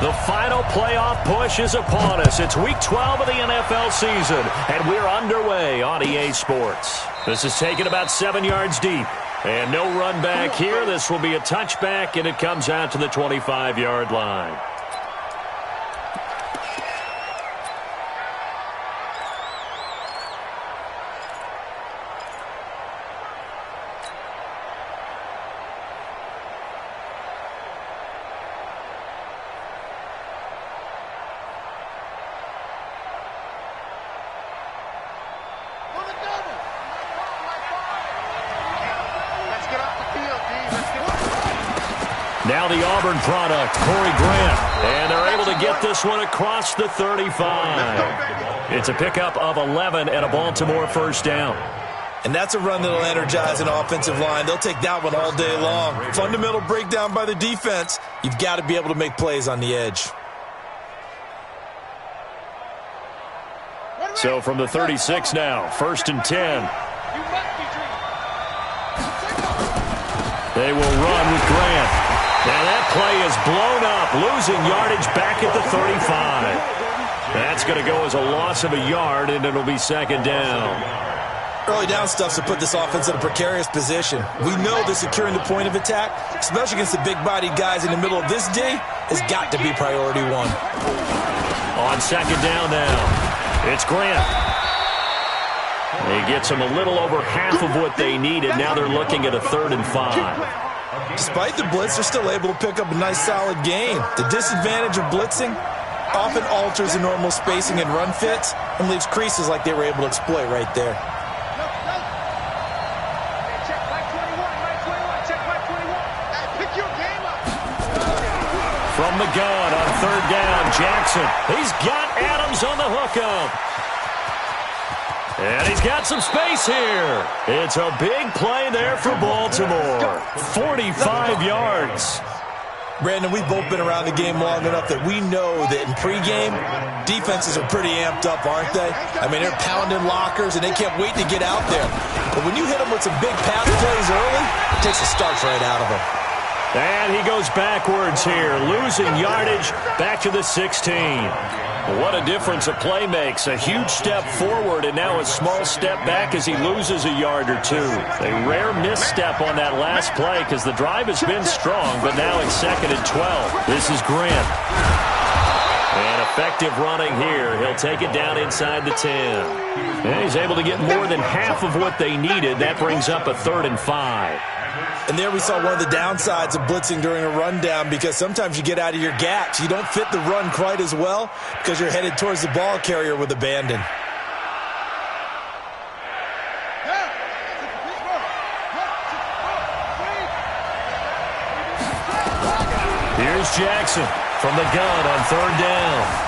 The final playoff push is upon us. It's Week 12 of the NFL season, and we're underway on EA Sports. This is taken about 7 yards deep, and no run back here. This will be a touchback, and it comes out to the 25-yard line. Now the Auburn product, Corey Grant. And they're able to get this one across the 35. It's a pickup of 11 and a Baltimore first down. And that's a run that'll energize an offensive line. They'll take that one all day long. Fundamental breakdown by the defense. You've got to be able to make plays on the edge. So from the 36 now, 1st and 10. They will run with Grant. And that play is blown up, losing yardage back at the 35. That's going to go as a loss of a yard, and it'll be 2nd down. Early down stuff to put this offense in a precarious position. We know that securing the point of attack, especially against the big-bodied guys in the middle of this D, has got to be priority one. On 2nd down now, it's Grant. He gets them a little over half of what they needed. Now they're looking at a 3rd and 5. Despite the blitz, they're still able to pick up a nice, solid gain. The disadvantage of blitzing often alters the normal spacing and run fits and leaves creases like they were able to exploit right there. From the gun on 3rd down, Jackson. He's got Adams on the hookup. And he's got some space here. It's a big play there for Baltimore. 45 yards. Brandon, we've both been around the game long enough that we know that in pregame, defenses are pretty amped up, aren't they? I mean, they're pounding lockers, and they can't wait to get out there. But when you hit them with some big pass plays early, it takes the starch right out of them. And he goes backwards here, losing yardage back to the 16. What a difference a play makes. A huge step forward and now a small step back as he loses a yard or two. A rare misstep on that last play because the drive has been strong, but now it's 2nd and 12. This is Grant. And effective running here. He'll take it down inside the 10. And he's able to get more than half of what they needed. That brings up a 3rd and 5. And there we saw one of the downsides of blitzing during a rundown because sometimes you get out of your gaps. You don't fit the run quite as well because you're headed towards the ball carrier with abandon. Here's Jackson from the gun on 3rd down.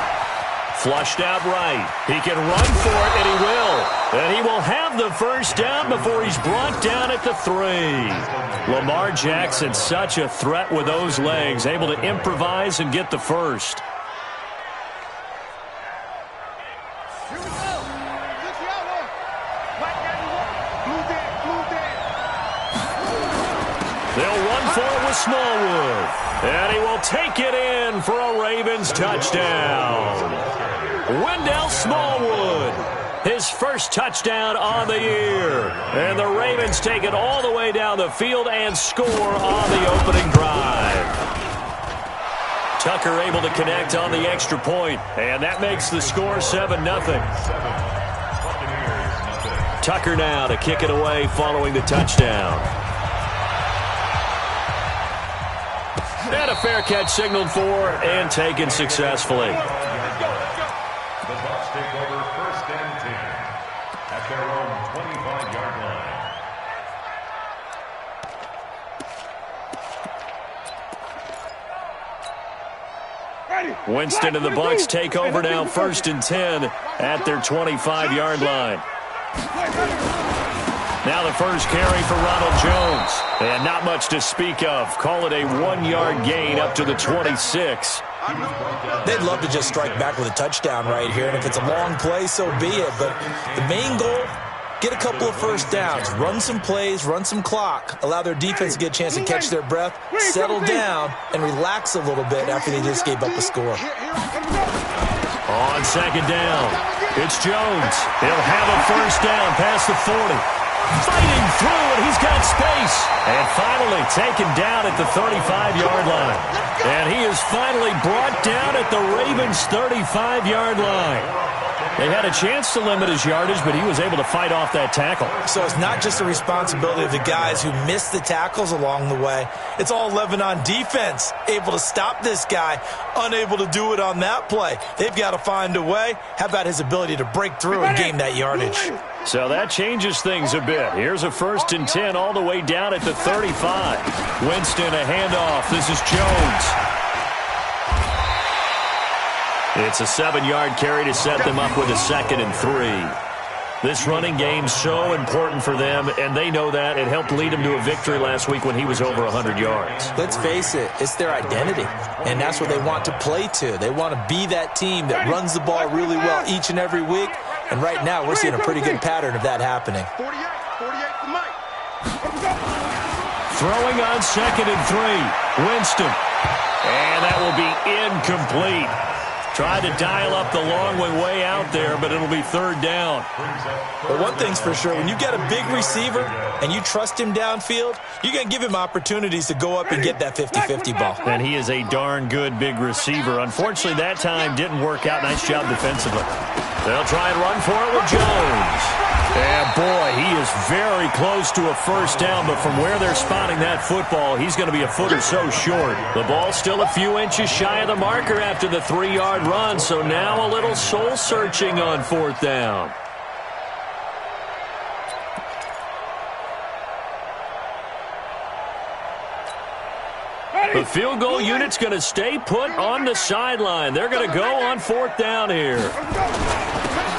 Flushed out right. He can run for it, and he will. And he will have the first down before he's brought down at the 3. Lamar Jackson, such a threat with those legs, able to improvise and get the first. They'll run for it with Smallwood. And he will take it in for a Ravens touchdown. Wendell Smallwood, his first touchdown on the year. And the Ravens take it all the way down the field and score on the opening drive. Tucker able to connect on the extra point, and that makes the score 7-0. Tucker now to kick it away following the touchdown. And a fair catch signaled for and taken successfully. The Bucs take over 1st and 10 at their own 25-yard line. Winston and the Bucs take over now 1st and 10 at their 25-yard line. Now the first carry for Ronald Jones. And not much to speak of. Call it a 1-yard gain up to the 26. They'd love to just strike back with a touchdown right here. And if it's a long play, so be it. But the main goal get a couple of first downs, run some plays, run some clock, allow their defense to get a chance to catch their breath, settle down, and relax a little bit after they just gave up a score. On second down, it's Jones. He'll have a first down past the 40. Fighting through, and he's got space. And finally taken down at the 35-yard line. And he is finally brought down at the Ravens' 35-yard line. They had a chance to limit his yardage, but he was able to fight off that tackle. So it's not just the responsibility of the guys who missed the tackles along the way. It's all 11 on defense, able to stop this guy, unable to do it on that play. They've got to find a way. How about his ability to break through and gain that yardage? So that changes things a bit. Here's a 1st and 10 all the way down at the 35. Winston, a handoff. This is Jones. It's a 7-yard carry to set them up with a 2nd and 3. This running game's so important for them, and they know that. It helped lead them to a victory last week when he was over 100 yards. Let's face it, it's their identity, and that's what they want to play to. They want to be that team that runs the ball really well each and every week, and right now we're seeing a pretty good pattern of that happening. Throwing on 2nd and 3. Winston. And that will be incomplete. Tried to dial up the long way out there, but it'll be 3rd down. But one thing's for sure, when you get a big receiver and you trust him downfield, you're going to give him opportunities to go up and get that 50-50 ball. And he is a darn good big receiver. Unfortunately, that time didn't work out. Nice job defensively. They'll try and run for it with Jones. And, boy, he is very close to a first down, but from where they're spotting that football, he's going to be a foot or so short. The ball's still a few inches shy of the marker after the 3-yard run, so now a little soul-searching on 4th down. The field goal unit's going to stay put on the sideline. They're going to go on 4th down here.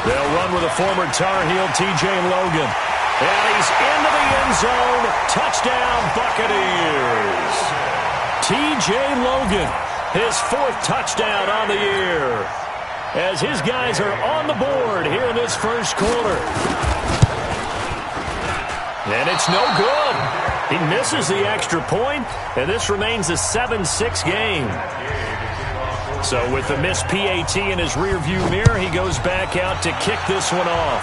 They'll run with a former Tar Heel, T.J. Logan. And he's into the end zone. Touchdown, Buccaneers. T.J. Logan, his 4th touchdown on the year, as his guys are on the board here in this first quarter. And it's no good. He misses the extra point, and this remains a 7-6 game. So with the missed PAT in his rearview mirror, he goes back out to kick this one off.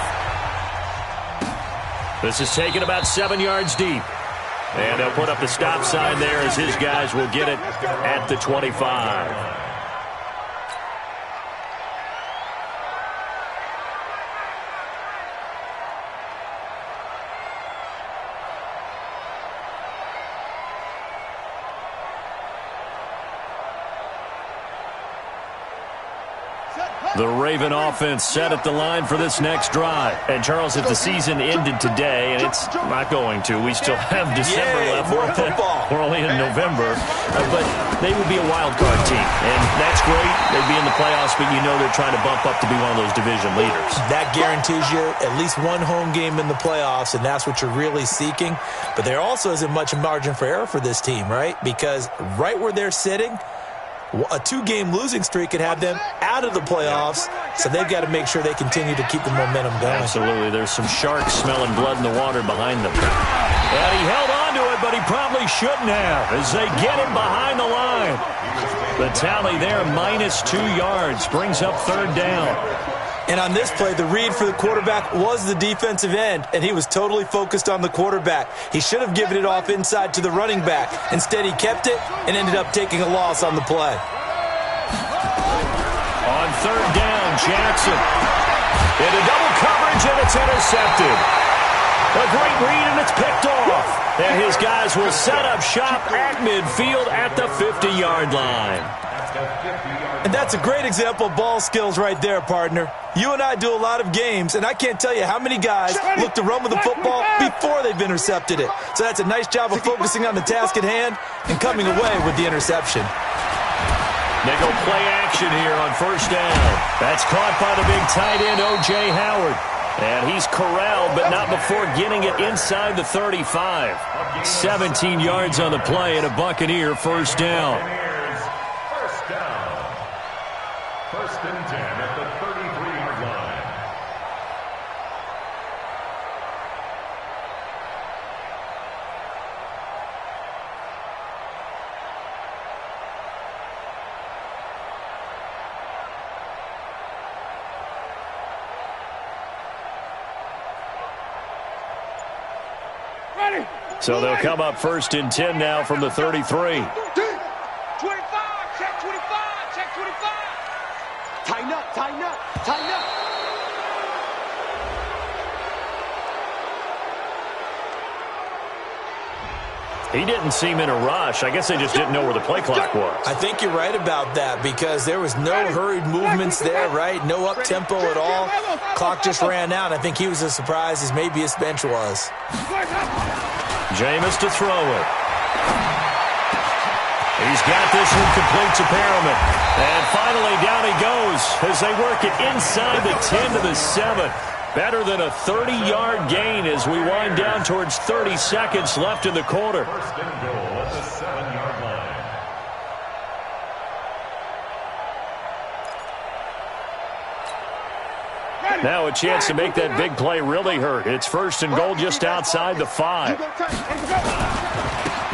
This is taken about 7 yards deep. And they'll put up the stop sign there as his guys will get it at the 25. The Raven offense set at the line for this next drive. And, Charles, if the season ended today, and it's not going to, we still have December left. More football. We're only in November. But they would be a wild card team. And that's great. They'd be in the playoffs, but you know they're trying to bump up to be one of those division leaders. That guarantees you at least one home game in the playoffs, and that's what you're really seeking. But there also isn't much margin for error for this team, right? Because right where they're sitting, a 2-game losing streak could have them out of the playoffs, so they've got to make sure they continue to keep the momentum going. Absolutely. There's some sharks smelling blood in the water behind them. And he held on to it, but he probably shouldn't have as they get him behind the line. The tally there, -2 yards, brings up 3rd down. And on this play, the read for the quarterback was the defensive end, and he was totally focused on the quarterback. He should have given it off inside to the running back. Instead, he kept it and ended up taking a loss on the play. On 3rd down, Jackson. Into double coverage, and it's intercepted. A great read, and it's picked off. And his guys will set up shop at midfield at the 50-yard line. And that's a great example of ball skills right there, partner. You and I do a lot of games, and I can't tell you how many guys look to run with the football before they've intercepted it. So that's a nice job of focusing on the task at hand and coming away with the interception. They go play action here on 1st down. That's caught by the big tight end, O.J. Howard. And he's corralled, but not before getting it inside the 35. 17 yards on the play and a Buccaneer 1st down. First and 10 at the 33-yard line. So they'll come up 1st and 10 now from the 33. 25, check 25, check 25. Tighten up, tighten up, tighten up. He didn't seem in a rush. I guess they just didn't know where the play clock was. I think you're right about that because there was no hurried movements there, right? No up-tempo at all. Clock just ran out. I think he was as surprised as maybe his bench was. Jameis to throw it. He's got this one complete to Perriman. And finally down he goes as they work it inside the 10 to the 7. Better than a 30-yard gain as we wind down towards 30 seconds left in the quarter. 1st and goal at the 7-yard line. Now a chance to make that big play really hurt. It's 1st and goal just outside the 5.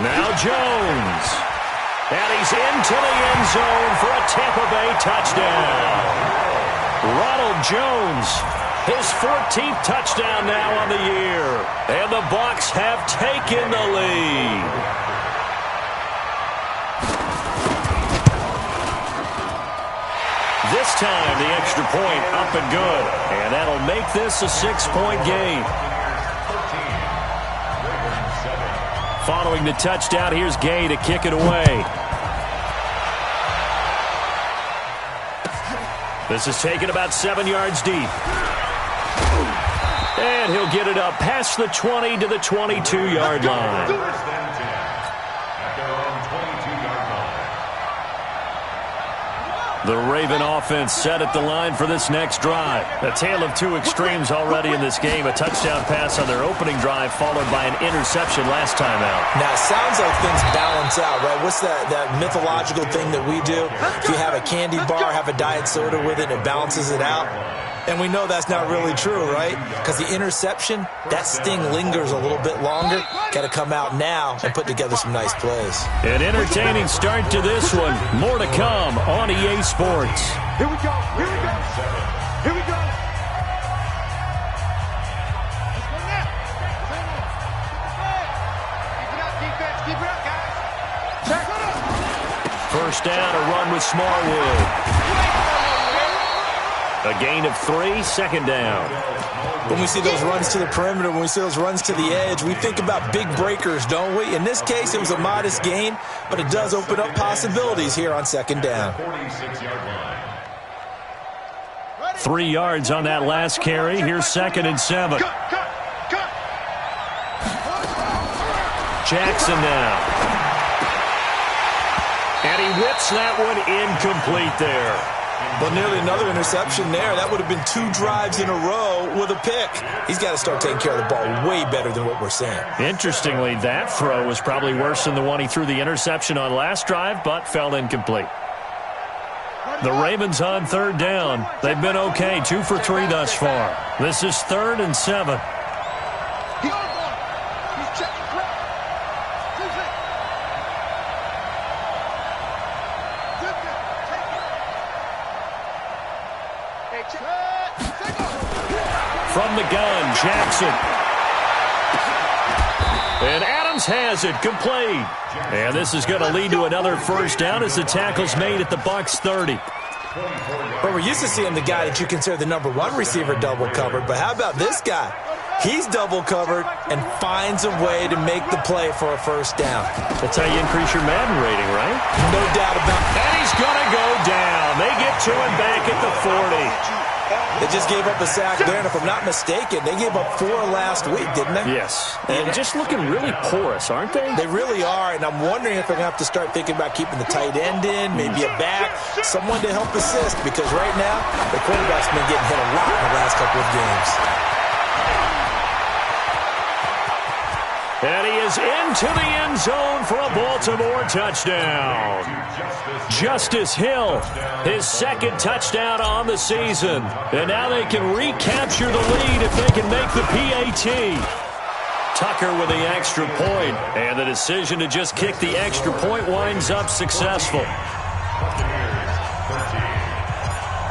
Now Jones. And he's into the end zone for a Tampa Bay touchdown. Ronald Jones, his 14th touchdown now on the year. And the Bucs have taken the lead. This time the extra point up and good. And that'll make this a 6-point game. Following the touchdown, here's Gay to kick it away. This is taken about 7 yards deep. And he'll get it up past the 20 to the 22-yard line. 1st and 10 at their own 22-yard line. The Raven offense set at the line for this next drive. A tale of two extremes already in this game. A touchdown pass on their opening drive followed by an interception last time out. Now, it sounds like things balance out, right? What's that mythological thing that we do? If you have a candy bar, have a diet soda with it, it balances it out. And we know that's not really true, right? Because the interception, that sting lingers a little bit longer. Got to come out now and put together some nice plays. An entertaining start to this one. More to come on EA Sports. Here we go, here we go, here we go. Let's go now. Keep it up, defense, keep it up, guys. Check it up. 1st down, a run with Smallwood. A gain of 3, 2nd down. When we see those runs to the perimeter, when we see those runs to the edge, we think about big breakers, don't we? In this case, it was a modest gain, but it does open up possibilities here on 2nd down. 46-yard line. 3 yards on that last carry. Here's 2nd and 7. Jackson now. And he whips that one incomplete there. But nearly another interception there. That would have been 2 drives in a row with a pick. He's got to start taking care of the ball way better than what we're seeing. Interestingly, that throw was probably worse than the one he threw the interception on last drive, but fell incomplete. The Ravens on 3rd down. They've been okay, 2 for 3 thus far. This is 3rd and 7. From the gun, Jackson. And Adams has it, complete. And this is going to lead to another 1st down as the tackle's made at the Bucs 30. Well, we're used to seeing the guy that you consider the number 1 receiver double covered, but how about this guy? He's double covered and finds a way to make the play for a 1st down. That's how you increase your Madden rating, right? No doubt about it. And he's going to go down. They get to him back at the 40. They just gave up a sack there, and if I'm not mistaken, they gave up 4 last week, didn't they? Yes. And just looking really porous, aren't they? They really are, and I'm wondering if they're going to have to start thinking about keeping the tight end in, maybe a back, someone to help assist, because right now, the quarterback's been getting hit a lot in the last couple of games. And he is into the end zone for a Baltimore touchdown. Justice Hill, his 2nd touchdown on the season. And now they can recapture the lead if they can make the PAT. Tucker with the extra point, and the decision to just kick the extra point winds up successful.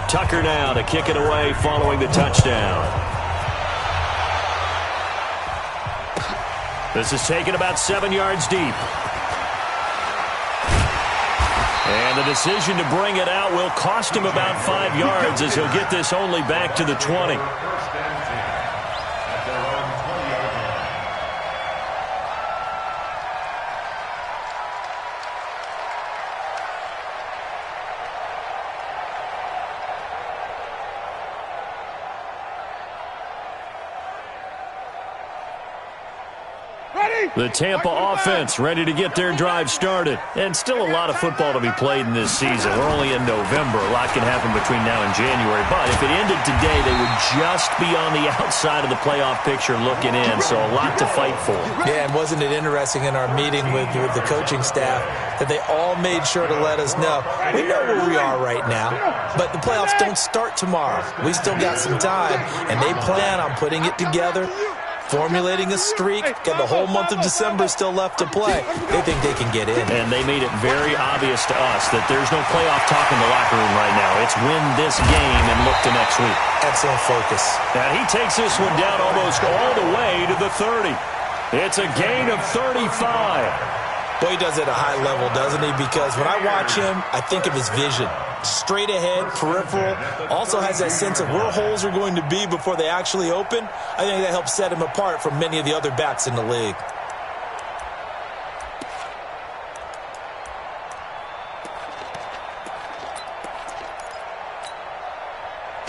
Tucker now to kick it away following the touchdown. This is taken about 7 yards deep. And the decision to bring it out will cost him about 5 yards as he'll get this only back to the 20. The Tampa offense ready to get their drive started. And still a lot of football to be played in this season. We're only in November. A lot can happen between now and January. But if it ended today, they would just be on the outside of the playoff picture looking in. So a lot to fight for. Yeah, and wasn't it interesting in our meeting with the coaching staff that they all made sure to let us know, we know where we are right now, but the playoffs don't start tomorrow. We still got some time, and they plan on putting it together, formulating a streak, got the whole month of December still left to play. They think they can get in. And they made it very obvious to us that there's no playoff talk in the locker room right now. It's win this game and look to next week. Excellent focus. And he takes this one down almost all the way to the 30. It's a gain of 35. Boy, he does it at a high level, doesn't he? Because when I watch him, I think of his vision. Straight ahead, peripheral. Also has that sense of where holes are going to be before they actually open. I think that helps set him apart from many of the other backs in the league.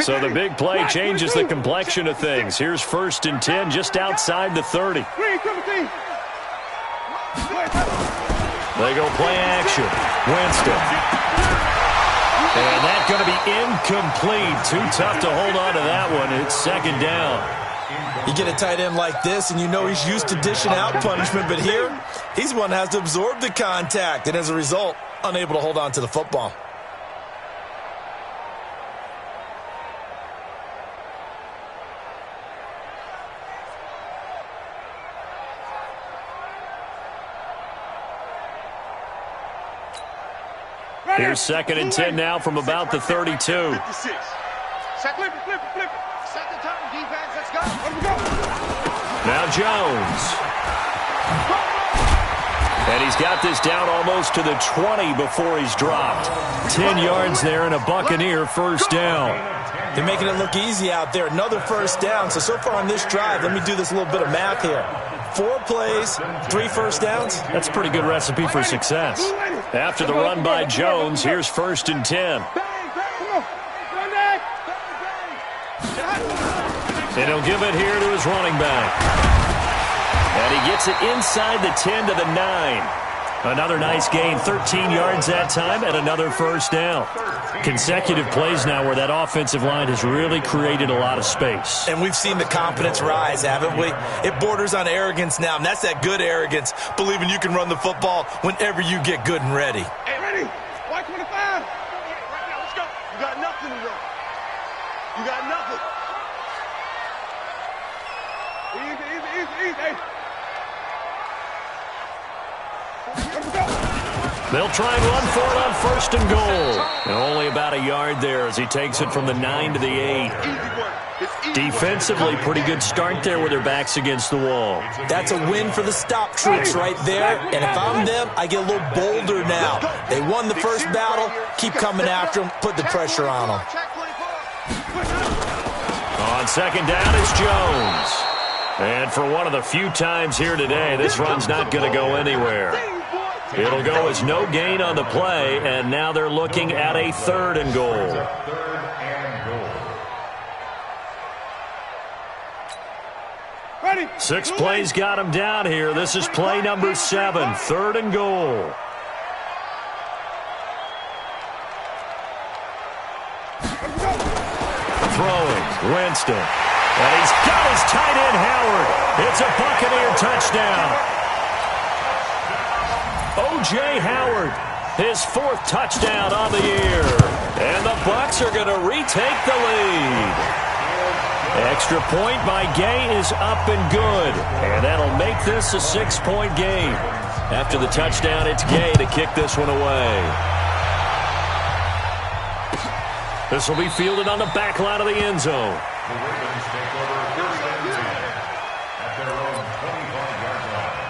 So the big play changes the complexion of things. Here's 1st and 10 just outside the 30. They go play action. Winston. And that's going to be incomplete. Too tough to hold on to that one. It's 2nd down. You get a tight end like this, and you know he's used to dishing out punishment, but here, he's the one that has to absorb the contact, and as a result, unable to hold on to the football. Here's 2nd and 10 now from about the 32. 56. Flip it. Second time, defense, let's go. Now Jones. And he's got this down almost to the 20 before he's dropped. 10 yards there and a Buccaneer 1st down. They're making it look easy out there. Another 1st down. So far on this drive, let me do this little bit of math here. 4 plays, 3 1st downs. That's a pretty good recipe for success. After the run by Jones, here's 1st and 10. And he'll give it here to his running back. And he gets it inside the 10 to the 9. Another nice gain, 13 yards that time, and another 1st down. Consecutive plays now where that offensive line has really created a lot of space. And we've seen the confidence rise, haven't we? It borders on arrogance now, and that's that good arrogance, believing you can run the football whenever you get good and ready. Hey, ready? White 25. Right now, let's go. You got nothing to run. You got nothing. Easy. They'll try and run for it on 1st and goal. And only about a yard there as he takes it from the 9 to the 8. Defensively, pretty good start there with their backs against the wall. That's a win for the stop troops right there. And if I'm them, I get a little bolder now. They won the first battle. Keep coming after them. Put the pressure on them. On 2nd down, it's Jones. And for one of the few times here today, this run's not going to go anywhere. It'll go as no gain on the play, and now they're looking at a 3rd and goal. 6 plays got him down here. This is play number 7, 3rd and goal. Throwing, Winston. And he's got his tight end, Howard. It's a Buccaneer touchdown. O.J. Howard, his 4th touchdown on the year. And the Bucs are going to retake the lead. Extra point by Gay is up and good. And that'll make this a 6-point game. After the touchdown, it's Gay to kick this one away. This will be fielded on the back line of the end zone. The Ravens take over 1st and 10 at their own 25-yard line.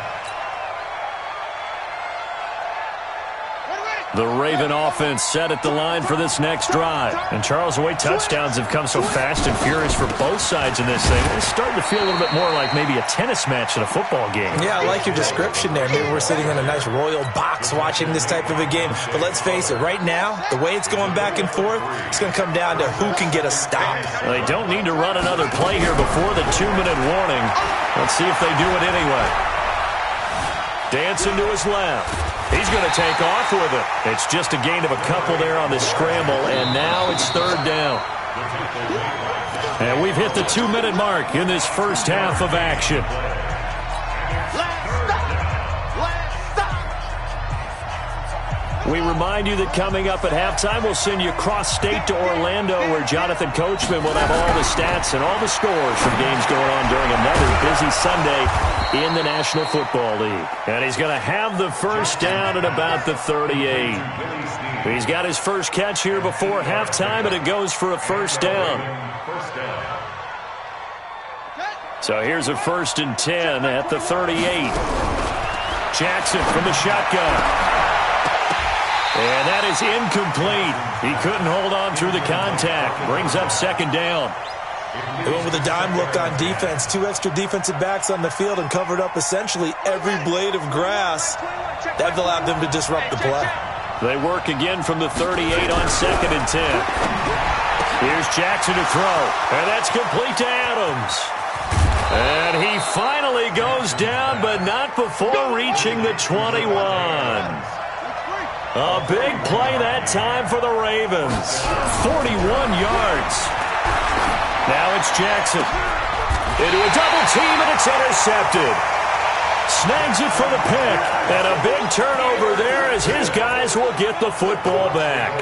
The Raven offense set at the line for this next drive. And Charles, the way touchdowns have come so fast and furious for both sides in this thing, it's starting to feel a little bit more like maybe a tennis match in a football game. Yeah, I like your description there. Maybe we're sitting in a nice royal box watching this type of a game. But let's face it, right now, the way it's going back and forth, it's going to come down to who can get a stop. Well, they don't need to run another play here before the 2-minute warning. Let's see if they do it anyway. Dancing to his left. He's going to take off with it. It's just a gain of a couple there on this scramble, and now it's 3rd down. And we've hit the 2-minute mark in this first half of action. We remind you that coming up at halftime, we'll send you cross-state to Orlando, where Jonathan Coachman will have all the stats and all the scores from games going on during another busy Sunday in the National Football League. And he's going to have the first down at about the 38. He's got his first catch here before halftime, and it goes for a first down. So here's a 1st and 10 at the 38. Jackson from the shotgun. And that is incomplete. He couldn't hold on through the contact. Brings up 2nd down. They went with a dime look on defense. 2 extra defensive backs on the field and covered up essentially every blade of grass. That allowed them to disrupt the play. They work again from the 38 on 2nd and 10. Here's Jackson to throw. And that's complete to Adams. And he finally goes down, but not before reaching the 21. A big play that time for the Ravens. 41 yards. Now it's Jackson. Into a double team, and it's intercepted. Snags it for the pick. And a big turnover there as his guys will get the football back.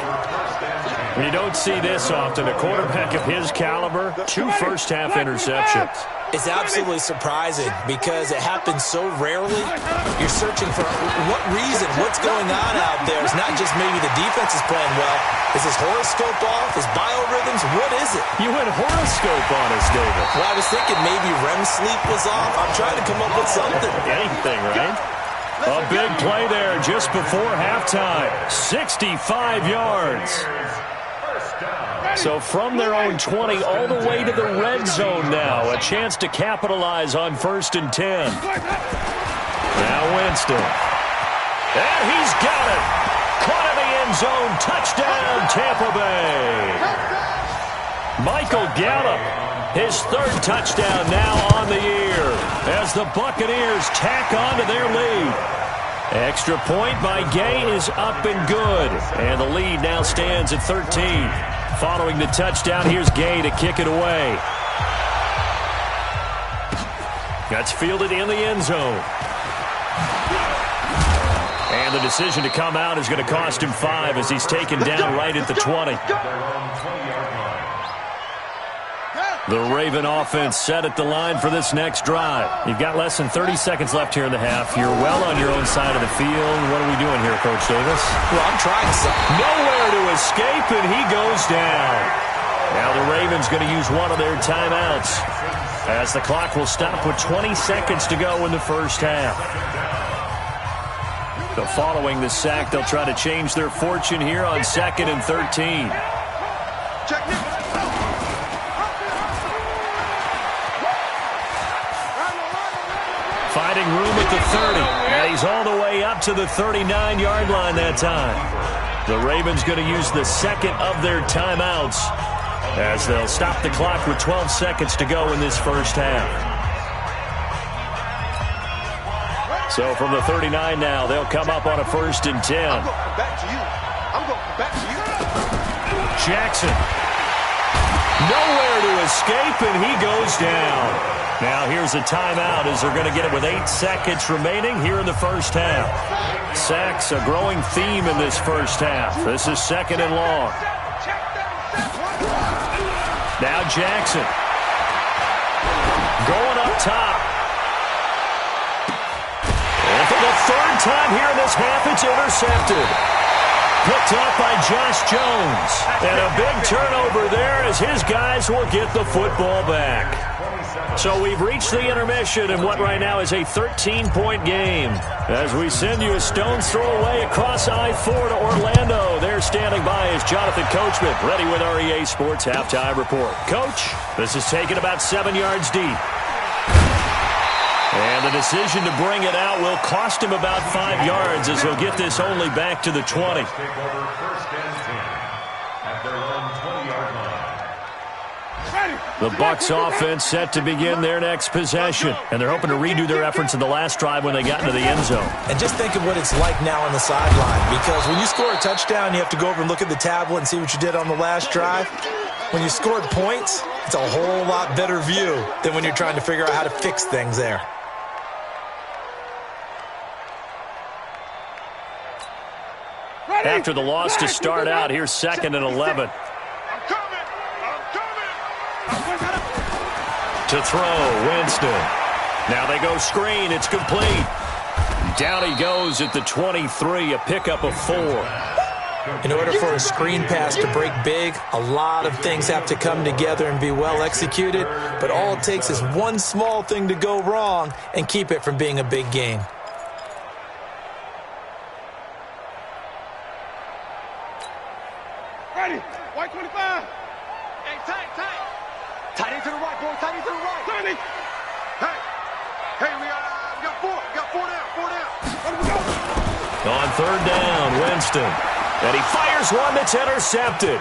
You don't see this often. A quarterback of his caliber, 2 first-half interceptions. It's absolutely surprising because it happens so rarely. You're searching for what reason, what's going on out there. It's not just maybe the defense is playing well. Is his horoscope off? His biorhythms? What is it? You went horoscope on us, David. Well, I was thinking maybe REM sleep was off. I'm trying to come up with something. Anything, right? A big play there just before halftime. 65 yards. So from their own 20 all the way to the red zone now. A chance to capitalize on 1st and 10. Now Winston. And he's got it. Caught in the end zone. Touchdown, Tampa Bay. Michael Gallup, his 3rd touchdown now on the year as the Buccaneers tack on to their lead. Extra point by Gay is up and good. And the lead now stands at 13. Following the touchdown, here's Gay to kick it away. That's fielded in the end zone. And the decision to come out is going to cost him 5 as he's taken down right at the 20. The Raven offense set at the line for this next drive. You've got less than 30 seconds left here in the half. You're well on your own side of the field. What are we doing here, Coach Davis? Well, I'm trying something. Nowhere to escape, and he goes down. Now the Ravens going to use one of their timeouts as the clock will stop with 20 seconds to go in the first half. So following the sack, they'll try to change their fortune here on 2nd and 13. Finding room at the 30. And he's all the way up to the 39-yard line that time. The Ravens going to use the 2nd of their timeouts as they'll stop the clock with 12 seconds to go in this first half. So from the 39 now, they'll come up on a 1st and 10. I'm going to come back to you. I'm going to come back to you. Jackson. Nowhere to escape, and he goes down. Now here's a timeout as they're going to get it with 8 seconds remaining here in the first half. Sacks, a growing theme in this first half. This is 2nd and long. Now Jackson. Going up top. And for the 3rd time here in this half, it's intercepted. Picked up by Josh Jones. And a big turnover there as his guys will get the football back. So we've reached the intermission in what right now is a 13-point game. As we send you a stone's throw away across I-4 to Orlando. There standing by is Jonathan Coachman, ready with our EA Sports Halftime Report. Coach, this is taken about 7 yards deep. And the decision to bring it out will cost him about 5 yards as he'll get this only back to the 20. The Bucs offense set to begin their next possession, and they're hoping to redo their efforts in the last drive when they got into the end zone. And just think of what it's like now on the sideline, because when you score a touchdown, you have to go over and look at the tablet and see what you did on the last drive. When you scored points, it's a whole lot better view than when you're trying to figure out how to fix things there. After the loss to start out, here's 2nd and 11. To throw, Winston. Now they go screen. It's complete. Down he goes at the 23, a pickup of 4. In order for a screen pass to break big, a lot of things have to come together and be well executed, but all it takes is one small thing to go wrong and keep it from being a big game. Ready. White 25. Hey, tight. Tight into the right, boy. Tight into the right. Tight. Hey, we got 4. We got 4 down. 4 down. Let me go. On 3rd down, Winston. And he fires one that's intercepted.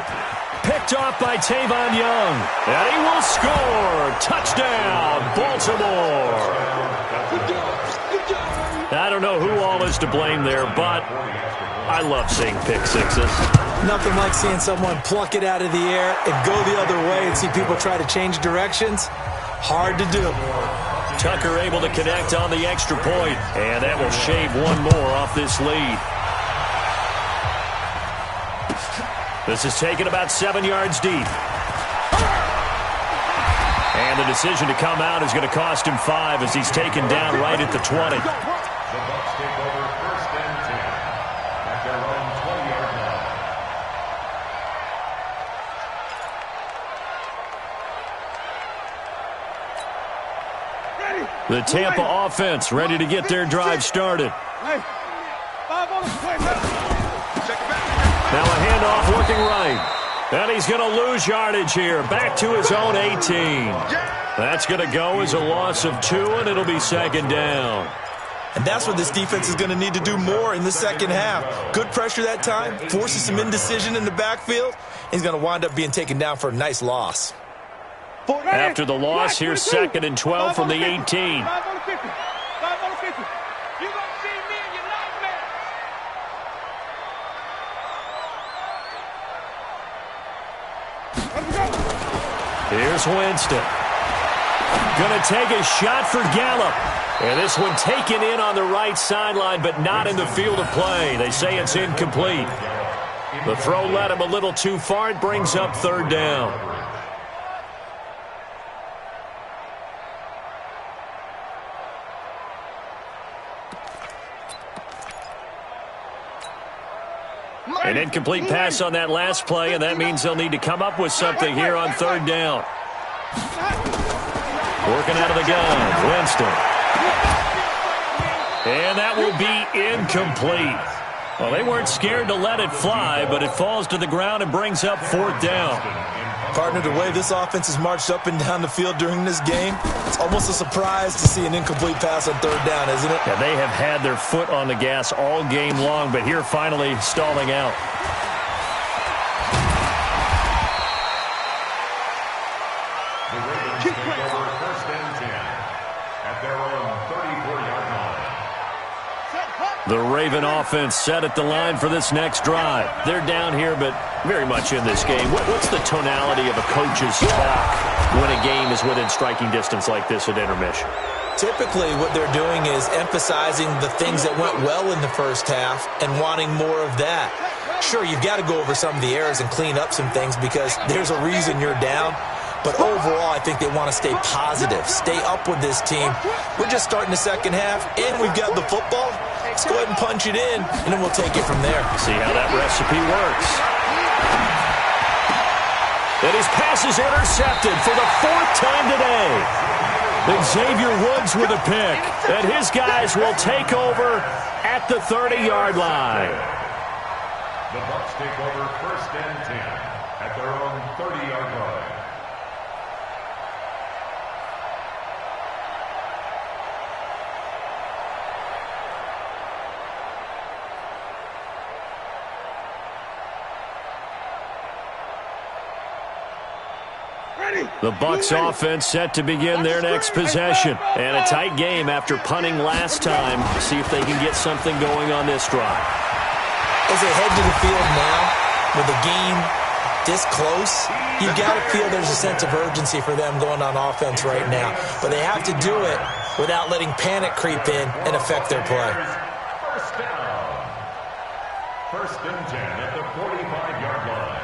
Picked off by Tavon Young. And he will score. Touchdown, Baltimore. I don't know who all is to blame there, but I love seeing pick sixes. Nothing like seeing someone pluck it out of the air and go the other way and see people try to change directions. Hard to do. Tucker able to connect on the extra point, and that will shave one more off this lead. This is taken about 7 yards deep. And the decision to come out is going to cost him 5 as he's taken down right at the 20. The Bucs take over 1st and 10 at their own 20-yard line. The Tampa offense ready to get their drive started. Hey, 5 on the play. Check it back. Now a handoff looking right. And he's going to lose yardage here. Back to his own 18. That's going to go as a loss of 2, and it'll be 2nd down. And that's what this defense is going to need to do more in the second half. Good pressure that time, forces some indecision in the backfield. He's going to wind up being taken down for a nice loss. After the loss, here's 2nd and 12 from the 18. 5 on the 50. 5 on the 50. You gonna see me in your nightmares. Let's go. Here's Winston. Going to take a shot for Gallup. And this one taken in on the right sideline, but not in the field of play. They say it's incomplete. The throw led him a little too far. It brings up 3rd down. An incomplete pass on that last play, and that means they'll need to come up with something here on 3rd down. Working out of the gun, Winston. And that will be incomplete. Well, they weren't scared to let it fly, but it falls to the ground and brings up 4th down. Partner, the way this offense has marched up and down the field during this game, it's almost a surprise to see an incomplete pass on 3rd down, isn't it? Yeah, they have had their foot on the gas all game long, but here finally stalling out. The Ravens take over 1st and 10 at their own 34-yard line. The Raven offense set at the line for this next drive. They're down here, but very much in this game. What's the tonality of a coach's talk when a game is within striking distance like this at intermission? Typically, what they're doing is emphasizing the things that went well in the first half and wanting more of that. Sure, you've got to go over some of the errors and clean up some things because there's a reason you're down. But overall, I think they want to stay positive, stay up with this team. We're just starting the second half, and we've got the football. Let's go ahead and punch it in, and then we'll take it from there. See how that recipe works. And his pass is intercepted for the 4th time today. Xavier Woods with a pick, and his guys will take over at the 30-yard line. The Bucs take over 1st and 10 at their own 30-yard line. The Bucs offense set to begin their next possession. And a tight game after punting last time. See if they can get something going on this drive. As they head to the field now, with the game this close, you've got to feel there's a sense of urgency for them going on offense right now. But they have to do it without letting panic creep in and affect their play. First down. 1st and 10 at the 45-yard line.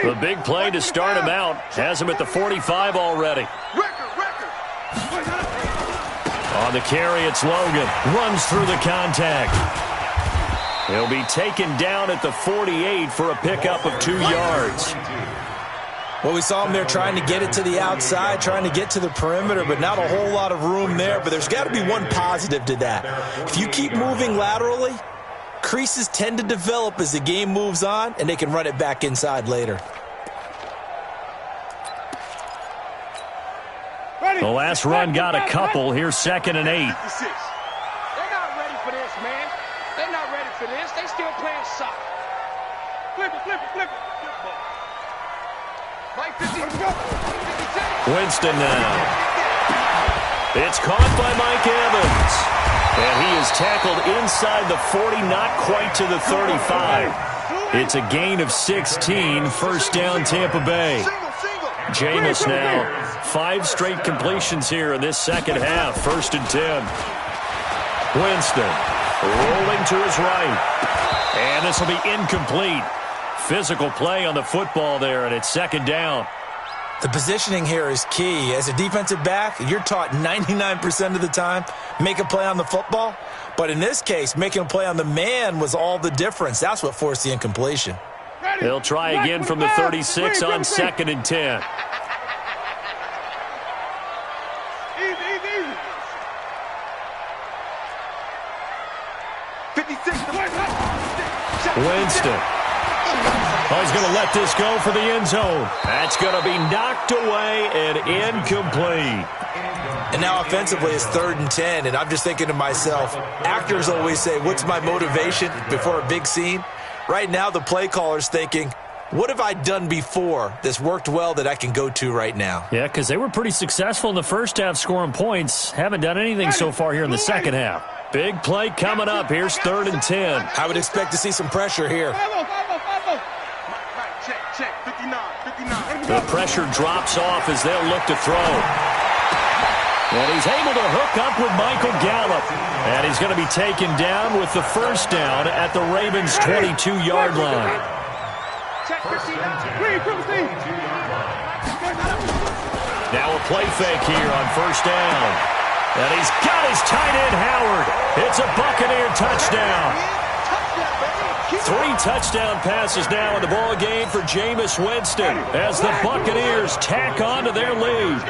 The big play to start him out has him at the 45 already. On the carry, it's Logan. Runs through the contact. He'll be taken down at the 48 for a pickup of 2 yards. Well, we saw him there trying to get it to the outside, trying to get to the perimeter, but not a whole lot of room there. But there's got to be one positive to that. If you keep moving laterally, creases tend to develop as the game moves on, and they can run it back inside later. The last run got a couple. Here's 2nd and 8. They're not ready for this, man. They're not ready for this. They still playing soccer. Flip it, flip it, flip it. Mike 50. Winston now. It's caught by Mike Evans. And he is tackled inside the 40, not quite to the 35. It's a gain of 16, 1st down Tampa Bay. Jameis now, 5 straight completions here in this second half, 1st and 10. Winston rolling to his right. And this will be incomplete. Physical play on the football there, and it's 2nd down. The positioning here is key. As a defensive back, you're taught 99% of the time, make a play on the football. But in this case, making a play on the man was all the difference. That's what forced the incompletion. They'll try again from the 36 on 2nd and 10. Winston. Oh, he's going to let this go for the end zone. That's going to be knocked away and incomplete. And now offensively it's 3rd and 10, and I'm just thinking to myself, actors always say, what's my motivation before a big scene? Right now the play caller's thinking, what have I done before that's worked well that I can go to right now? Yeah, because they were pretty successful in the first half scoring points. Haven't done anything so far here in the second half. Big play coming up. Here's 3rd and 10. I would expect to see some pressure here. The pressure drops off as they'll look to throw. And he's able to hook up with Michael Gallup. And he's going to be taken down with the 1st down at the Ravens' 22-yard line. Now a play fake here on 1st down. And he's got his tight end, Howard. It's a Buccaneer touchdown. 3 touchdown passes now in the ball game for Jameis Winston as the Buccaneers tack on to their lead.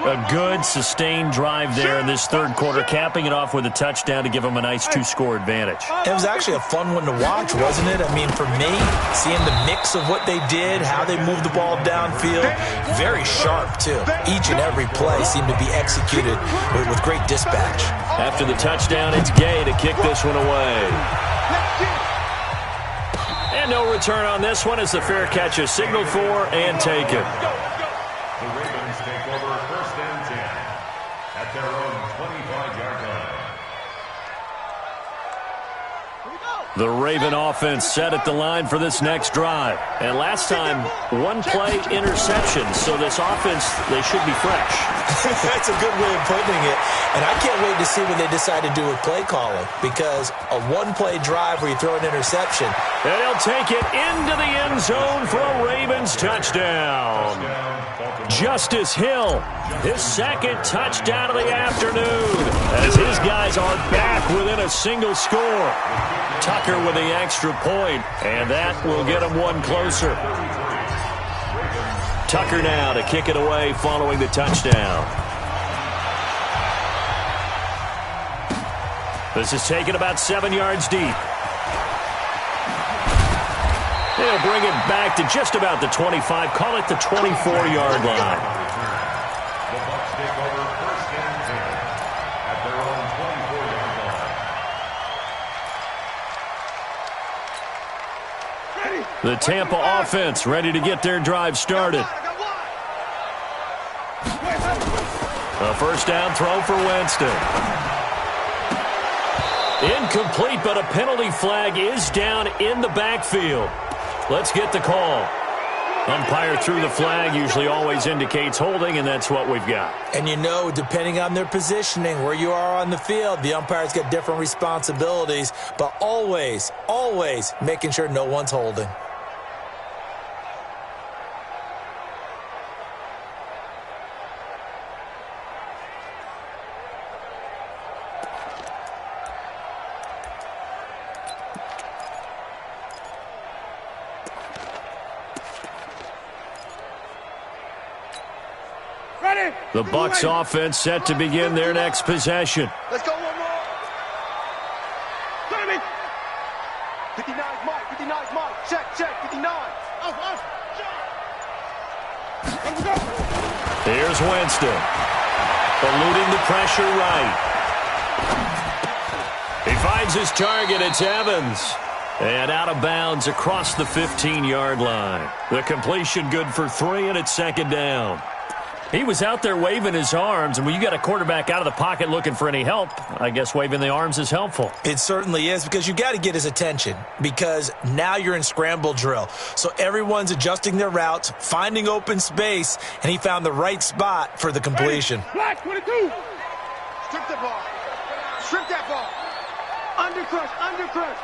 A good, sustained drive there in this 3rd quarter, capping it off with a touchdown to give them a nice 2-score advantage. It was actually a fun one to watch, wasn't it? I mean, for me, seeing the mix of what they did, how they moved the ball downfield, very sharp, too. Each and every play seemed to be executed with great dispatch. After the touchdown, it's Gay to kick this one away. And no return on this one as the fair catch is signaled for and taken. The Ravens take over 1st and 10 at their own 25-yard line. The Raven offense set at the line for this next drive. And last time, 1-play interception. So this offense, they should be fresh. That's a good way of putting it. And I can't wait to see what they decide to do with play calling, because a 1-play drive where you throw an interception. And he'll take it into the end zone for a Ravens touchdown. Justice Hill, his second touchdown of the afternoon, as his guys are back within a single score. Tucker with the extra point, and that will get him one closer. Tucker now to kick it away following the touchdown. This is taken about 7 yards deep. They'll bring it back to just about the 25, call it the 24-yard line. The Bucs take over first and 10 at their own 24-yard line. The Tampa offense ready to get their drive started. A first down throw for Winston. Incomplete, but a penalty flag is down in the backfield. Let's get the call. Umpire threw the flag, usually always indicates holding, and that's what we've got. And you know, depending on their positioning, where you are on the field, the umpire's got different responsibilities, but always, always making sure no one's holding. The Bucs offense set to begin their next possession. Let's go one more. 59 Mike, 59 Mike. Check, 59. Here's Winston. Eluding the pressure right. He finds his target. It's Evans. And out of bounds across the 15-yard line. The completion good for 3, and it's second down. He was out there waving his arms, and when you got a quarterback out of the pocket looking for any help, I guess waving the arms is helpful. It certainly is, because you got to get his attention, because now you're in scramble drill. So everyone's adjusting their routes, finding open space, and he found the right spot for the completion. Black 22. Strip the ball. Strip that ball. Undercrush, undercrush.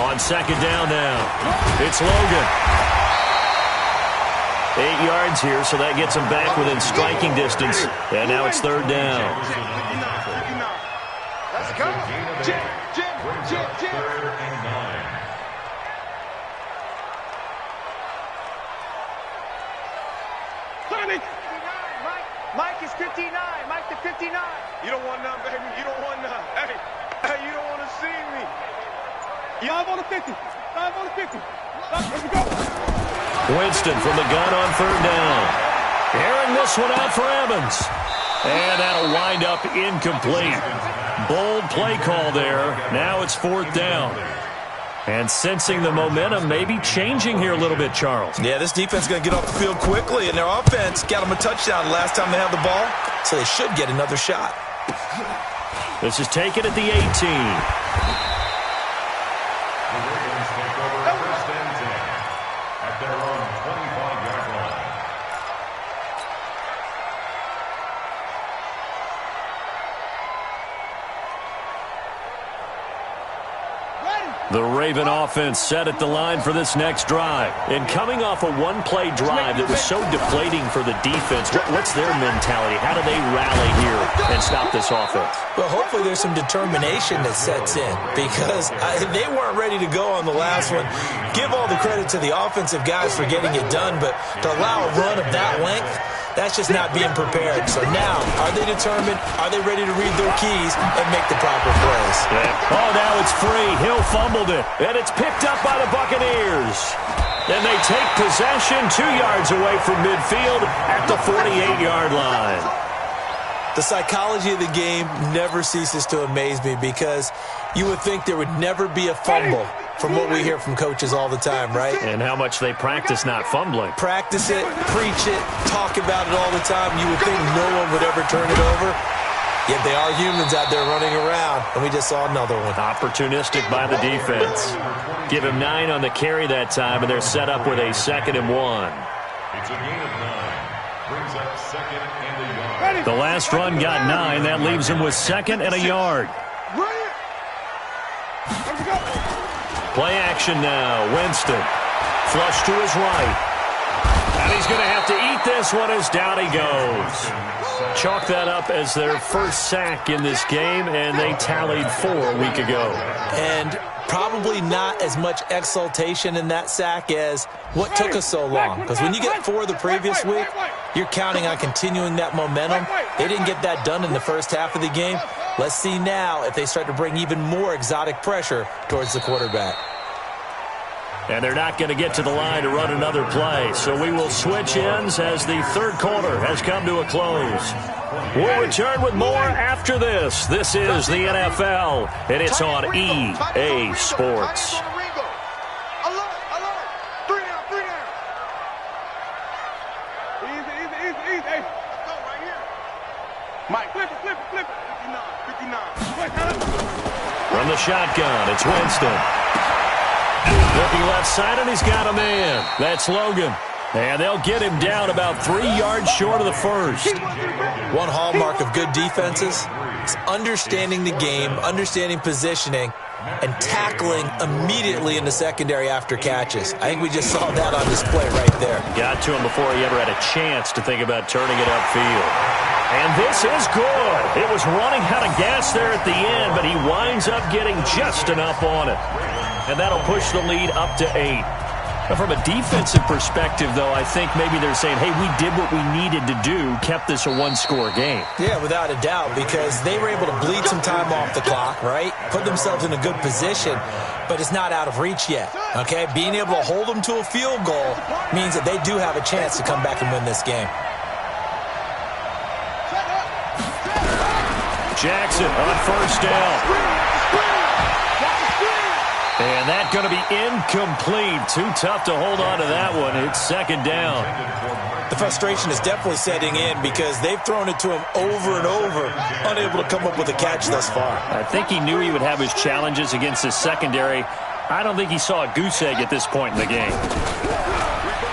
On second down now, it's Logan. 8 yards here, so that gets him back within striking distance. And now it's third down. Let's go. Jim. Third and 9. Mike is 59. Mike the 59. You don't want none, baby. You don't want none. Hey, you don't want to see me. 5 on the 50. 5 on the 50. Let's go. Winston from the gun on third down. Airing this one out for Evans. And that'll wind up incomplete. Bold play call there. Now it's fourth down. And sensing the momentum maybe changing here a little bit, Charles. Yeah, this defense is going to get off the field quickly, and their offense got them a touchdown last time they had the ball, so they should get another shot. This is taken at the 18. Their own 25-yard line. The Raven offense set at the line for this next drive. And coming off a one-play drive that was so deflating for the defense, what's their mentality? How do they rally here and stop this offense? Well, hopefully there's some determination that sets in, because they weren't ready to go on the last one. Give all the credit to the offensive guys for getting it done, but to allow a run of that length, that's just not being prepared. So now, are they determined? Are they ready to read their keys and make the proper plays? Yeah. Oh, now it's free. Hill fumbled it, and it's picked up by the Buccaneers. And they take possession 2 yards away from midfield at the 48-yard line. The psychology of the game never ceases to amaze me, because you would think there would never be a fumble from what we hear from coaches all the time, right? And how much they practice not fumbling. Practice it, preach it, talk about it all the time. You would think no one would ever turn it over. Yet they are humans out there running around, and we just saw another one. Opportunistic by the defense. Give him 9 on the carry that time, and they're set up with a 2nd and 1. It's a gain of 9. Brings up 2nd and a yard. The last run got 9. That leaves him with 2nd and a yard. Play action now. Winston. Flush to his right. And he's going to have to eat this one as down he goes. Chalk that up as their first sack in this game, and they tallied 4 a week ago. And probably not as much exultation in that sack as what took us so long. Because when you get 4 the previous week, you're counting on continuing that momentum. They didn't get that done in the first half of the game. Let's see now if they start to bring even more exotic pressure towards the quarterback. And they're not going to get to the line to run another play. So we will switch ends as the third quarter has come to a close. We'll return with more after this. This is the NFL, and it's on EA Sports. Mike, flip it. 59. From the shotgun, it's Winston. Looking left side, and he's got a man. That's Logan. And they'll get him down about 3 yards short of the first. One hallmark of good defenses is understanding the game, understanding positioning, and tackling immediately in the secondary after catches. I think we just saw that on display right there. Got to him before he ever had a chance to think about turning it upfield. And this is good. It was running out of gas there at the end, but he winds up getting just enough on it. And that'll push the lead up to 8. Now, from a defensive perspective, though, I think maybe they're saying, hey, we did what we needed to do, kept this a one-score game. Yeah, without a doubt, because they were able to bleed some time off the clock, right? Put themselves in a good position, but it's not out of reach yet, okay? Being able to hold them to a field goal means that they do have a chance to come back and win this game. Jackson on first down. And that's going to be incomplete. Too tough to hold on to that one. It's second down. The frustration is definitely setting in because they've thrown it to him over and over, unable to come up with a catch thus far. I think he knew he would have his challenges against his secondary. I don't think he saw a goose egg at this point in the game.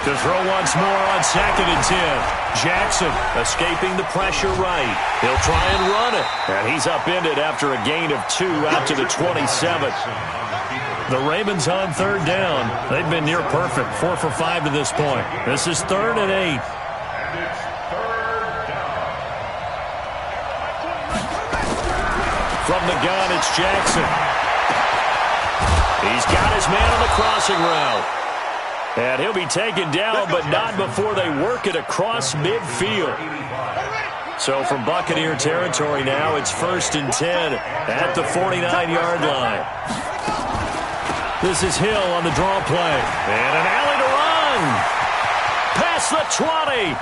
To throw once more on 2nd and 10. Jackson escaping the pressure right. He'll try and run it. And he's upended after a gain of 2 out to the 27th. The Ravens on third down. They've been near perfect, 4 for 5 to this point. This is 3rd and 8. From the gun, it's Jackson. He's got his man on the crossing route. And he'll be taken down, but not before they work it across midfield. So from Buccaneer territory now, it's 1st and 10 at the 49-yard line. This is Hill on the draw play. And an alley to run. Past the 20.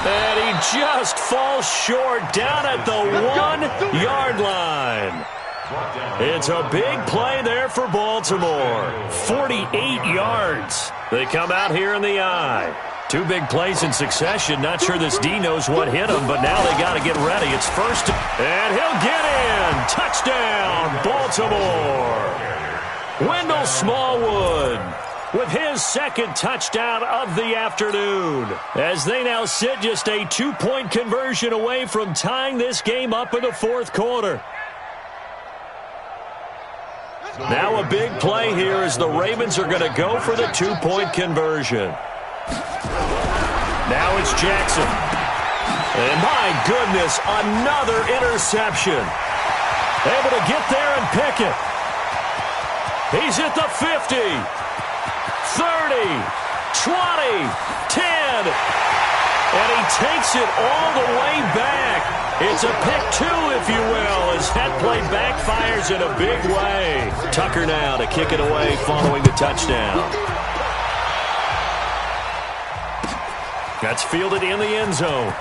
And he just falls short down at the 1-yard line. It's a big play there for Baltimore. 48 yards. They come out here in the eye. 2 big plays in succession. Not sure this D knows what hit him, but now they got to get ready. It's first. And he'll get in. Touchdown, Baltimore. Wendell Smallwood with his 2nd touchdown of the afternoon, as they now sit just a 2-point conversion away from tying this game up in the 4th quarter. Now a big play here as the Ravens are going to go for the 2-point conversion. Now it's Jackson. And my goodness, another interception. Able to get there and pick it. He's at the 50, 30, 20, 10. And he takes it all the way back. It's a pick 2, if you will, as that play backfires in a big way. Tucker now to kick it away following the touchdown. That's fielded in the end zone.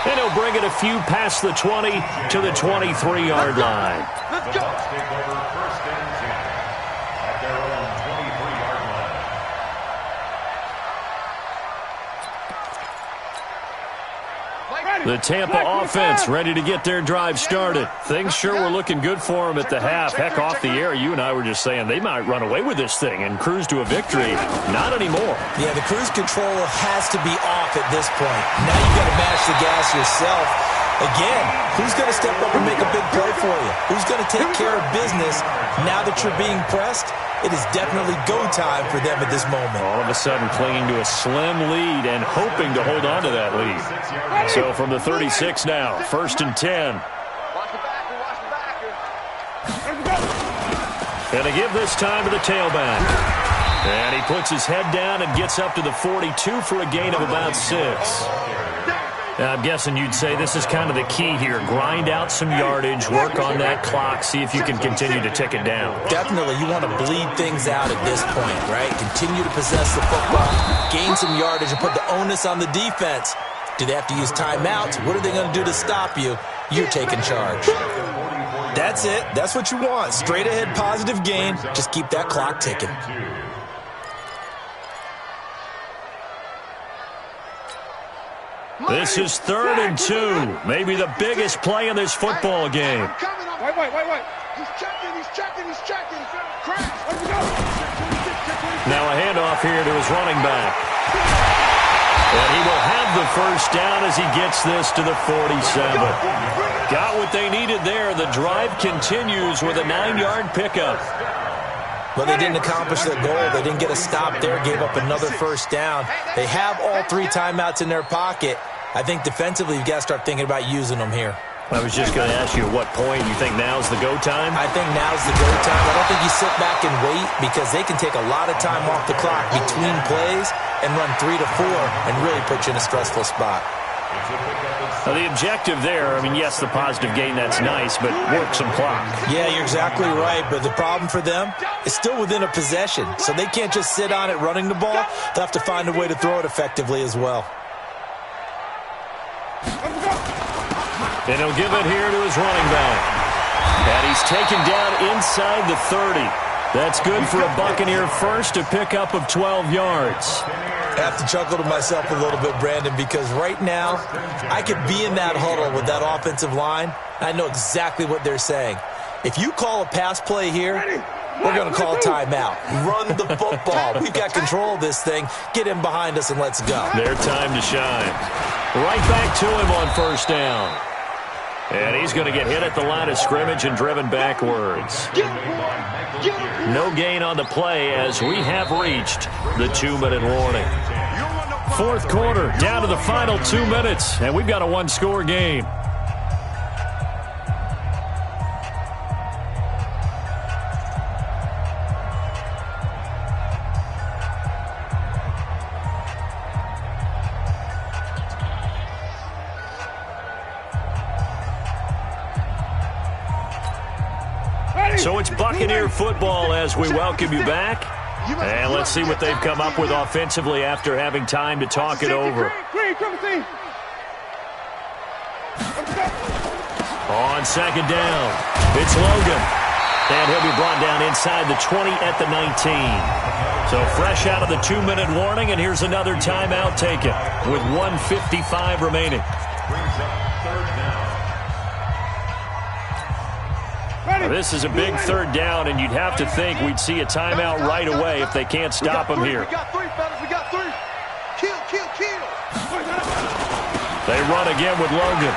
And he'll bring it a few past the 20 to the 23-yard line. Let's go. Let's take over 1st and 10 at their own 23-yard line. The Tampa offense ready to get their drive started. Things sure were looking good for them at the half. Heck, off the air, you and I were just saying they might run away with this thing and cruise to a victory. Not anymore. Yeah, the cruise control has to be off at this point. Now you've got to mash the gas yourself. Again, who's going to step up and make a big play for you? Who's going to take care of business now that you're being pressed? It is definitely go time for them at this moment. All of a sudden clinging to a slim lead and hoping to hold on to that lead. So from the 36 now, 1st and 10. And they give this time to the tailback. And he puts his head down and gets up to the 42 for a gain of about 6. Now, I'm guessing you'd say this is kind of the key here. Grind out some yardage, work on that clock, see if you can continue to tick it down. Definitely, you want to bleed things out at this point, right? Continue to possess the football, gain some yardage, and put the onus on the defense. Do they have to use timeouts? What are they going to do to stop you? You're taking charge. That's it. That's what you want. Straight ahead positive gain. Just keep that clock ticking. This is 3rd and 2. Maybe the biggest play in this football game. Wait. He's checking. Crash. Let's go. Now a handoff here to his running back. And he will have the first down as he gets this to the 47. Got what they needed there. The drive continues with a 9-yard pickup. But they didn't accomplish their goal. They didn't get a stop there, gave up another first down. They have all 3 timeouts in their pocket. I think defensively you've got to start thinking about using them here. I was just going to ask you at what point you think now's the go time? I think now's the go time. I don't think you sit back and wait because they can take a lot of time off the clock between plays and run 3 to 4 and really put you in a stressful spot. Now the objective there, I mean, yes, the positive gain, that's nice, but work some clock. Yeah, you're exactly right, but the problem for them is still within a possession, so they can't just sit on it running the ball. They'll have to find a way to throw it effectively as well. And he'll give it here to his running back. And he's taken down inside the 30. That's good for a Buccaneer first, to pick up of 12 yards. I have to chuckle to myself a little bit, Brandon, because right now I could be in that huddle with that offensive line. I know exactly what they're saying. If you call a pass play here, we're going to call a timeout. Run the football. We've got control of this thing. Get him behind us and let's go. Their time to shine. Right back to him on first down. And he's going to get hit at the line of scrimmage and driven backwards. No gain on the play as we have reached the 2-minute warning. 4th quarter, down to the final 2 minutes, and we've got a 1-score game. So it's Buccaneer football as we welcome you back. And let's see what they've come up with offensively after having time to talk it over. On 2nd down, it's Logan. And he'll be brought down inside the 20 at the 19. So fresh out of the 2-minute warning, and here's another timeout taken with 1:55 remaining. Now, this is a big 3rd down, and you'd have to think we'd see a timeout right away if they can't stop him here. We got 3, fellas. We got 3. Kill. They run again with Logan.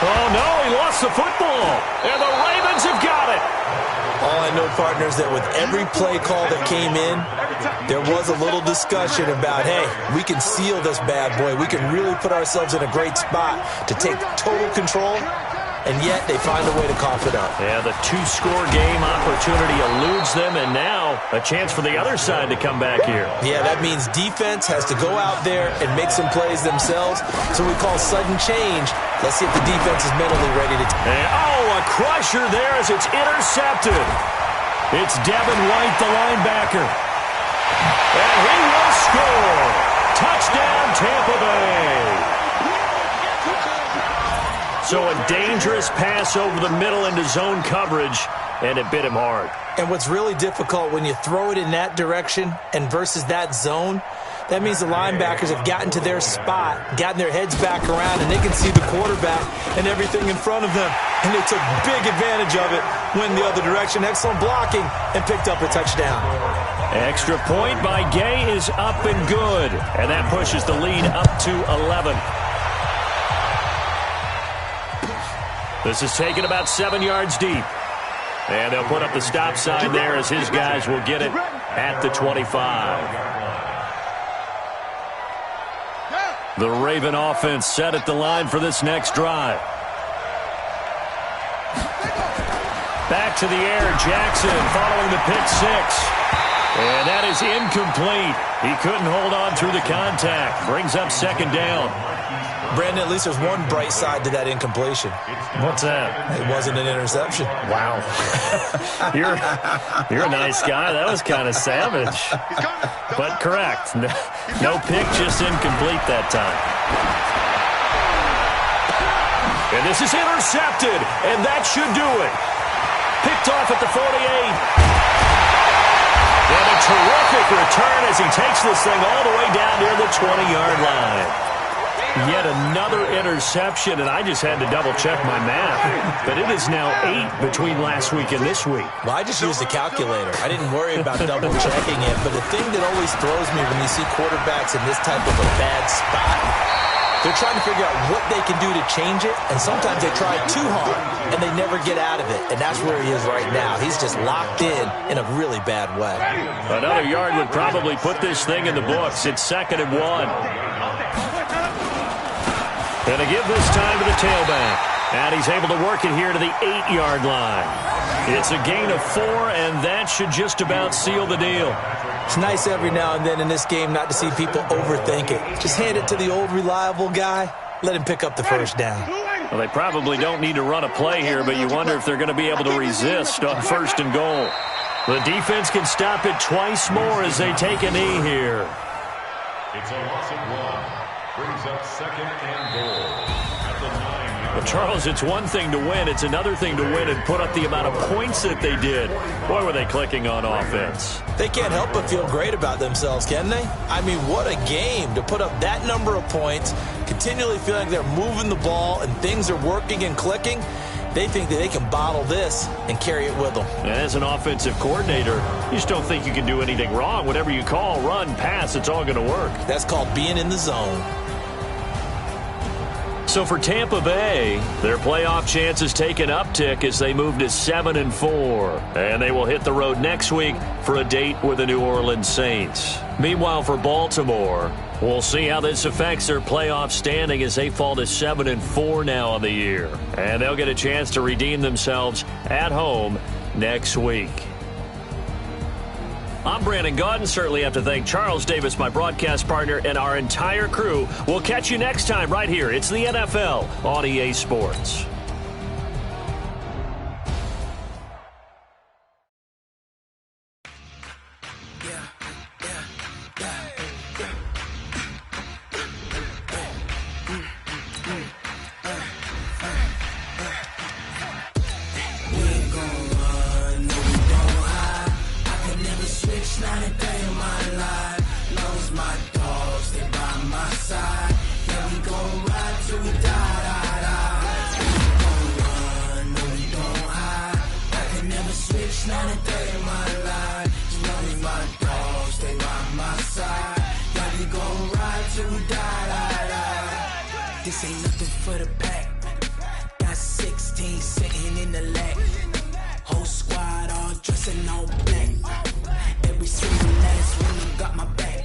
Oh, no, he lost the football. And the Ravens have got it. All I know, partner, is that with every play call that came in, there was a little discussion about, hey, we can seal this bad boy. We can really put ourselves in a great spot to take total control. And yet they find a way to cough it up. Yeah, the 2-score game opportunity eludes them, and now a chance for the other side to come back here. Yeah, that means defense has to go out there and make some plays themselves. So we call sudden change. Let's see if the defense is mentally ready to... a crusher there as it's intercepted. It's Devin White, the linebacker. And he will score. Touchdown, Tampa Bay. So a dangerous pass over the middle into zone coverage, and it bit him hard. And what's really difficult when you throw it in that direction and versus that zone, that means the linebackers have gotten to their spot, gotten their heads back around, and they can see the quarterback and everything in front of them. And they took big advantage of it, went the other direction, excellent blocking, and picked up a touchdown. Extra point by Gay is up and good, and that pushes the lead up to 11. This is taken about 7 yards deep. And they'll put up the stop sign there as his guys will get it at the 25. The Raven offense set at the line for this next drive. Back to the air, Jackson following the pick six. And that is incomplete. He couldn't hold on through the contact. Brings up second down. Brandon, at least there's one bright side to that incompletion. What's that? It wasn't an interception. Wow. You're a nice guy. That was kind of savage. But correct. No pick, just incomplete that time. And this is intercepted, and that should do it. Picked off at the 48. And a terrific return as he takes this thing all the way down near the 20-yard line. Yet another interception, and I just had to double-check my math. But it is now 8 between last week and this week. Well, I just used a calculator. I didn't worry about double-checking it. But the thing that always throws me when you see quarterbacks in this type of a bad spot, they're trying to figure out what they can do to change it, and sometimes they try too hard, and they never get out of it. And that's where he is right now. He's just locked in a really bad way. Another yard would probably put this thing in the books. It's 2nd and 1. And to give this time to the tailback. And he's able to work it here to the 8-yard line. It's a gain of 4, and that should just about seal the deal. It's nice every now and then in this game not to see people overthink it. Just hand it to the old reliable guy. Let him pick up the first down. Well, they probably don't need to run a play here, but you wonder if they're going to be able to resist on 1st and goal. The defense can stop it twice more as they take a knee here. It's a loss of 1. Brings up 2nd and goal at the 9-yard. Well, Charles, it's one thing to win. It's another thing to win and put up the amount of points that they did. Boy, were they clicking on offense. They can't help but feel great about themselves, can they? I mean, what a game to put up that number of points, continually feeling like they're moving the ball and things are working and clicking. They think that they can bottle this and carry it with them. And as an offensive coordinator, you just don't think you can do anything wrong. Whatever you call, run, pass, it's all going to work. That's called being in the zone. So for Tampa Bay, their playoff chances take an uptick as they move to 7 and 4. And they will hit the road next week for a date with the New Orleans Saints. Meanwhile, for Baltimore, we'll see how this affects their playoff standing as they fall to 7 and 4 now on the year. And they'll get a chance to redeem themselves at home next week. I'm Brandon Gaudin. Certainly have to thank Charles Davis, my broadcast partner, and our entire crew. We'll catch you next time right here. It's the NFL on EA Sports. This ain't nothing for the pack. Got 16 sitting in the lap. Whole squad all dressing all black. Every single last one of them got my back.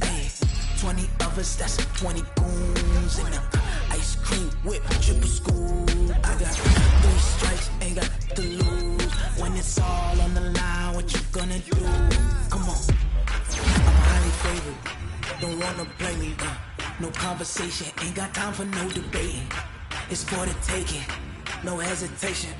Hey, 20 of us, that's 20 goons in the ice cream whip, triple scoop. I got 3 strikes, ain't got to lose. When it's all on the line, what you gonna do? Come on, I'm highly favored. Don't wanna play me, no conversation, ain't got time for no debating. It's for the taking, no hesitation.